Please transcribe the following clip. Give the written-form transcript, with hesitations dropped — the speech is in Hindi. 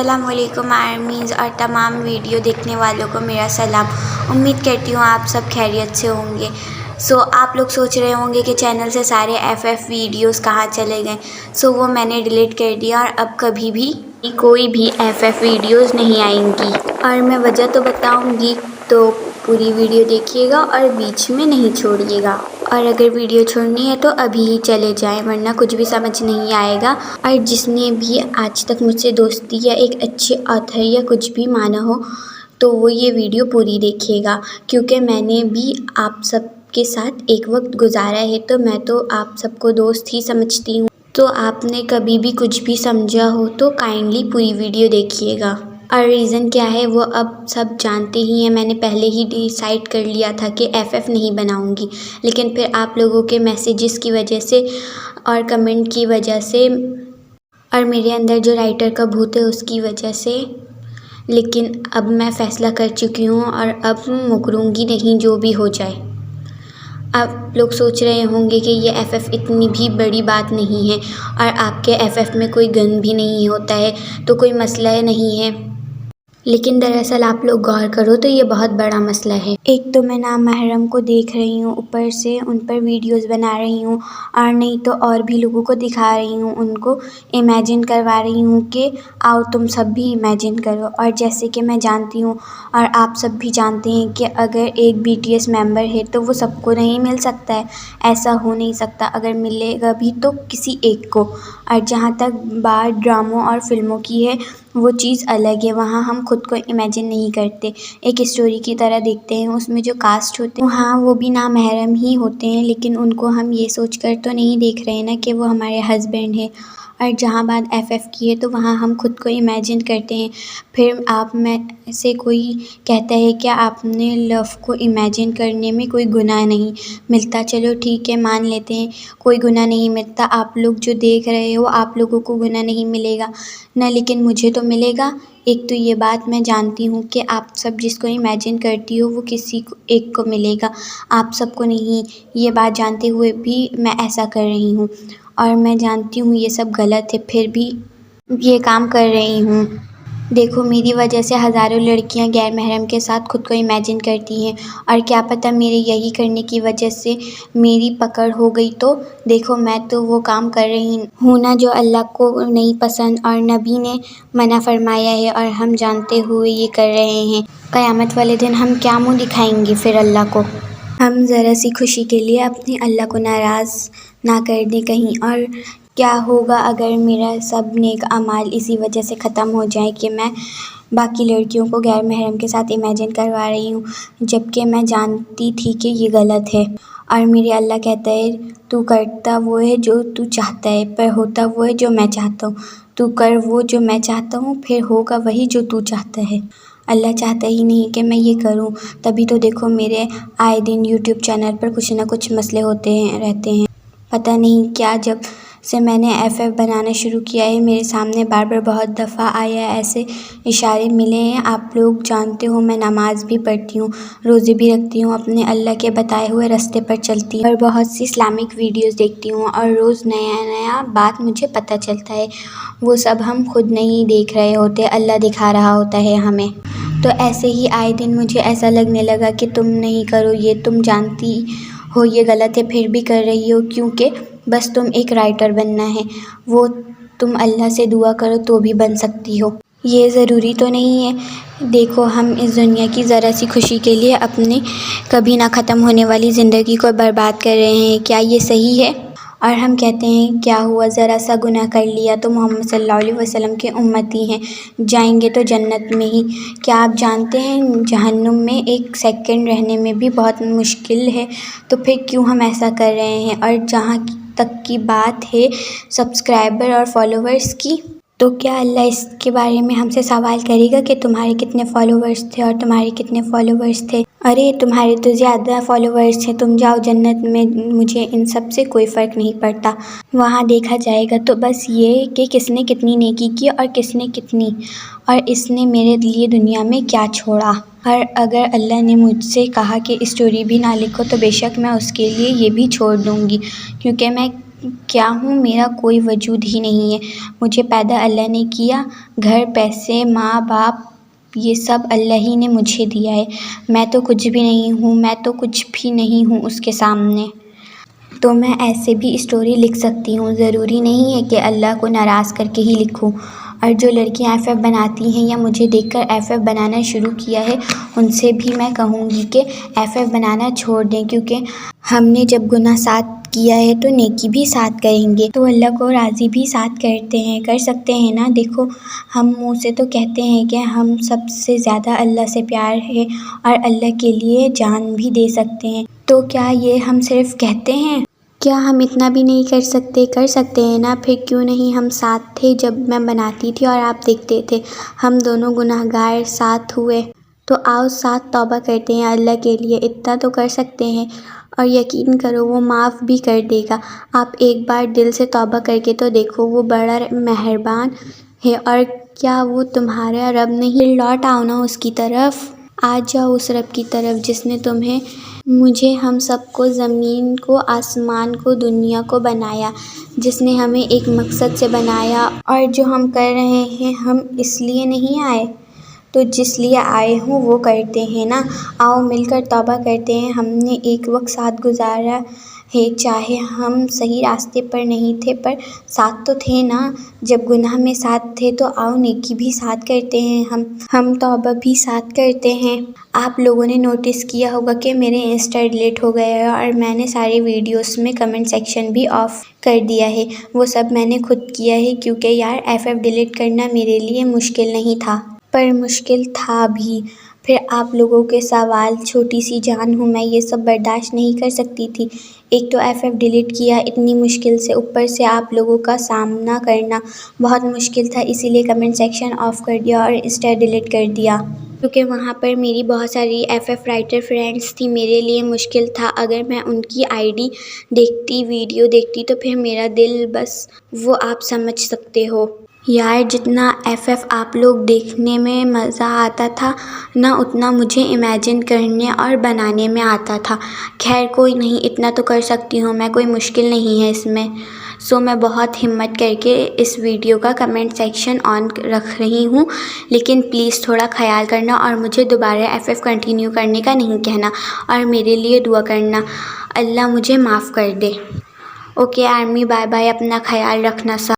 अस्सलामुअलैकुम आर्मीज़ और तमाम वीडियो देखने वालों को मेरा सलाम। उम्मीद करती हूँ आप सब खैरियत से होंगे। आप लोग सोच रहे होंगे कि चैनल से सारे एफएफ वीडियोस कहाँ चले गए। वो मैंने डिलीट कर दिया और अब कभी भी कोई भी एफएफ वीडियोस नहीं आएंगी। और मैं वजह तो बताऊंगी, तो पूरी वीडियो देखिएगा और बीच में नहीं छोड़िएगा। और अगर वीडियो छोड़नी है तो अभी ही चले जाएं, वरना कुछ भी समझ नहीं आएगा। और जिसने भी आज तक मुझसे दोस्ती या एक अच्छे ऑथर या कुछ भी माना हो, तो वो ये वीडियो पूरी देखिएगा, क्योंकि मैंने भी आप सब के साथ एक वक्त गुजारा है, तो मैं तो आप सबको दोस्त ही समझती हूँ। तो आपने कभी भी कुछ भी समझा हो तो काइंडली पूरी वीडियो देखिएगा। और रीज़न क्या है वो अब सब जानते ही हैं। मैंने पहले ही डिसाइड कर लिया था कि एफएफ नहीं बनाऊंगी, लेकिन फिर आप लोगों के मैसेजेस की वजह से और कमेंट की वजह से और मेरे अंदर जो राइटर का भूत है उसकी वजह से, लेकिन अब मैं फ़ैसला कर चुकी हूँ और अब मुकरूंगी नहीं, जो भी हो जाए। आप लोग सोच रहे होंगे कि ये एफएफ इतनी भी बड़ी बात नहीं है और आपके एफएफ में कोई गन भी नहीं होता है, तो कोई मसला नहीं है। लेकिन दरअसल आप लोग गौर करो तो ये बहुत बड़ा मसला है। एक तो मैं नामहरम को देख रही हूँ, ऊपर से उन पर वीडियोस बना रही हूँ, और नहीं तो और भी लोगों को दिखा रही हूँ, उनको इमेजिन करवा रही हूँ कि आओ तुम सब भी इमेजिन करो। और जैसे कि मैं जानती हूँ और आप सब भी जानते हैं कि अगर एक बीटीएस मेंबर है तो वो सबको नहीं मिल सकता है, ऐसा हो नहीं सकता। अगर मिलेगा भी तो किसी एक को। और जहाँ तक बात ड्रामों और फिल्मों की है, वो चीज़ अलग है। वहाँ हम खुद को इमेजिन नहीं करते, एक स्टोरी की तरह देखते हैं। उसमें जो कास्ट होते हैं हाँ वो भी नामहरम ही होते हैं, लेकिन उनको हम ये सोच कर तो नहीं देख रहे हैं ना कि वो हमारे हस्बैंड है। और जहाँ बात एफएफ की है तो वहाँ हम खुद को इमेजिन करते हैं। फिर आप में से कोई कहता है कि आपने लव को इमेजिन करने में कोई गुनाह नहीं मिलता। चलो ठीक है, मान लेते हैं कोई गुनाह नहीं मिलता। आप लोग जो देख रहे हो आप लोगों को गुनाह नहीं मिलेगा ना, लेकिन मुझे तो मिलेगा। एक तो ये बात मैं जानती हूँ कि आप सब जिसको इमेजिन करती हो वो किसी को एक को मिलेगा, आप सबको नहीं। ये बात जानते हुए भी मैं ऐसा कर रही हूँ, और मैं जानती हूँ ये सब गलत है, फिर भी ये काम कर रही हूँ। देखो मेरी वजह से हज़ारों लड़कियां गैर महरम के साथ खुद को इमेजिन करती हैं, और क्या पता मेरे यही करने की वजह से मेरी पकड़ हो गई तो देखो मैं तो वो काम कर रही हूँ ना जो अल्लाह को नहीं पसंद और नबी ने मना फरमाया है, और हम जानते हुए ये कर रहे हैं। क़यामत वाले दिन हम क्या मुँह दिखाएंगे फिर अल्लाह को। हम ज़रा सी खुशी के लिए अपने अल्लाह को नाराज़ ना कर दें कहीं। और क्या होगा अगर मेरा सब नेक अमाल इसी वजह से ख़त्म हो जाए कि मैं बाकी लड़कियों को गैर महरम के साथ इमेजिन करवा रही हूँ, जबकि मैं जानती थी कि ये गलत है। और मेरे अल्लाह कहता है तू करता वो है जो तू चाहता है, पर होता वो है जो मैं चाहता हूँ। तू कर वो जो मैं चाहता हूँ, फिर होगा वही जो तू चाहता है। अल्लाह चाहता ही नहीं कि मैं ये करूं, तभी तो देखो मेरे आए दिन यूट्यूब चैनल पर कुछ ना कुछ मसले होते रहते हैं। पता नहीं क्या, जब से मैंने एफएफ बनाना शुरू किया है मेरे सामने बार बार बहुत दफ़ा आया ऐसे इशारे मिले हैं। आप लोग जानते हो मैं नमाज़ भी पढ़ती हूँ, रोज़े भी रखती हूँ, अपने अल्लाह के बताए हुए रास्ते पर चलती हूँ और बहुत सी इस्लामिक वीडियोस देखती हूँ, और रोज़ नया नया बात मुझे पता चलता है। वो सब हम खुद नहीं देख रहे होते, अल्लाह दिखा रहा होता है हमें। तो ऐसे ही आए दिन मुझे ऐसा लगने लगा कि तुम नहीं करो ये, तुम जानती हो ये गलत है फिर भी कर रही हो, क्योंकि बस तुम एक राइटर बनना है। वो तुम अल्लाह से दुआ करो तो भी बन सकती हो, ये ज़रूरी तो नहीं है। देखो हम इस दुनिया की ज़रा सी खुशी के लिए अपनी कभी ना ख़त्म होने वाली ज़िंदगी को बर्बाद कर रहे हैं, क्या ये सही है? और हम कहते हैं क्या हुआ, ज़रा सा गुनाह कर लिया तो मोहम्मद सल्लल्लाहु अलैहि वसल्लम के उम्मती हैं, जाएंगे तो जन्नत में ही। क्या आप जानते हैं जहन्नुम में एक सेकंड रहने में भी बहुत मुश्किल है, तो फिर क्यों हम ऐसा कर रहे हैं? और जहाँ तक की बात है सब्सक्राइबर और फॉलोवर्स की, तो क्या अल्लाह इसके बारे में हमसे सवाल करेगा कि तुम्हारे कितने फॉलोवर्स थे और तुम्हारे कितने फॉलोवर्स थे? अरे तुम्हारे तो ज़्यादा फॉलोवर्स हैं, तुम जाओ जन्नत में, मुझे इन सब से कोई फ़र्क नहीं पड़ता। वहाँ देखा जाएगा तो बस ये कि किसने कितनी नेकी की और किसने कितनी, और इसने मेरे लिए दुनिया में क्या छोड़ा। और अगर अल्लाह ने मुझसे कहा कि स्टोरी भी ना लिखो तो बेशक मैं उसके लिए ये भी छोड़ दूँगी, क्योंकि मैं क्या हूँ, मेरा कोई वजूद ही नहीं है। मुझे पैदा अल्लाह ने किया, घर, पैसे, माँ बाप ये सब अल्लाह ही ने मुझे दिया है। मैं तो कुछ भी नहीं हूँ, मैं तो कुछ भी नहीं हूँ उसके सामने। तो मैं ऐसे भी स्टोरी लिख सकती हूँ, ज़रूरी नहीं है कि अल्लाह को नाराज़ करके ही लिखूँ। और जो लड़कियाँ FF बनाती हैं या मुझे देखकर FF बनाना शुरू किया है, उनसे भी मैं कहूँगी कि FF बनाना छोड़ दें, क्योंकि हमने जब गुनाह साथ किया है तो नेकी भी साथ करेंगे, तो अल्लाह को राज़ी भी साथ कर सकते हैं ना। देखो, हम मुँह से तो कहते हैं कि हम सबसे ज़्यादा अल्लाह से प्यार है और अल्लाह के लिए जान भी दे सकते हैं, तो क्या ये हम सिर्फ कहते हैं? क्या हम इतना भी नहीं कर सकते हैं ना। फिर क्यों नहीं, हम साथ थे जब मैं बनाती थी और आप देखते थे। हम दोनों गुनहगार साथ हुए, तो आओ साथ तौबा करते हैं अल्लाह के लिए। इतना तो कर सकते हैं, और यकीन करो वो माफ़ भी कर देगा। आप एक बार दिल से तौबा करके तो देखो, वो बड़ा मेहरबान है। और क्या वो तुम्हारा रब नहीं? लौट आओ ना उसकी तरफ, आ जाओ उस रब की तरफ जिसने तुम्हें, मुझे, हम सबको, ज़मीन को, आसमान को, दुनिया को बनाया, जिसने हमें एक मकसद से बनाया। और जो हम कर रहे हैं, हम इसलिए नहीं आए, तो जिस लिए आए हों वो करते हैं ना। आओ मिलकर तौबा करते हैं। हमने एक वक्त साथ गुजारा है, चाहे हम सही रास्ते पर नहीं थे, पर साथ तो थे ना। जब गुनाह में साथ थे तो आओ नेकी भी साथ करते हैं, हम तौबा भी साथ करते हैं। आप लोगों ने नोटिस किया होगा कि मेरे इंस्टा डिलीट हो गया है और मैंने सारे वीडियोस में कमेंट सेक्शन भी ऑफ कर दिया है। वो सब मैंने खुद किया है, क्योंकि यार FF डिलीट करना मेरे लिए मुश्किल नहीं था, पर मुश्किल था भी। फिर आप लोगों के सवाल, छोटी सी जान हूँ मैं, ये सब बर्दाश्त नहीं कर सकती थी। एक तो FF डिलीट किया इतनी मुश्किल से, ऊपर से आप लोगों का सामना करना बहुत मुश्किल था, इसीलिए कमेंट सेक्शन ऑफ कर दिया और इंस्टा डिलीट कर दिया, क्योंकि वहाँ पर मेरी बहुत सारी FF राइटर फ्रेंड्स थी। मेरे लिए मुश्किल था, अगर मैं उनकी ID देखती, वीडियो देखती, तो फिर मेरा दिल, बस वो आप समझ सकते हो यार। जितना FF आप लोग देखने में मज़ा आता था ना, उतना मुझे इमेजिन करने और बनाने में आता था। खैर कोई नहीं, इतना तो कर सकती हूँ मैं, कोई मुश्किल नहीं है इसमें। सो मैं बहुत हिम्मत करके इस वीडियो का कमेंट सेक्शन ऑन रख रही हूँ, लेकिन प्लीज़ थोड़ा ख्याल करना और मुझे दोबारा FF कंटिन्यू करने का नहीं कहना, और मेरे लिए दुआ करना, अल्लाह मुझे माफ़ कर दे। ओके आर्मी, बाय बाय, अपना ख्याल रखना सब।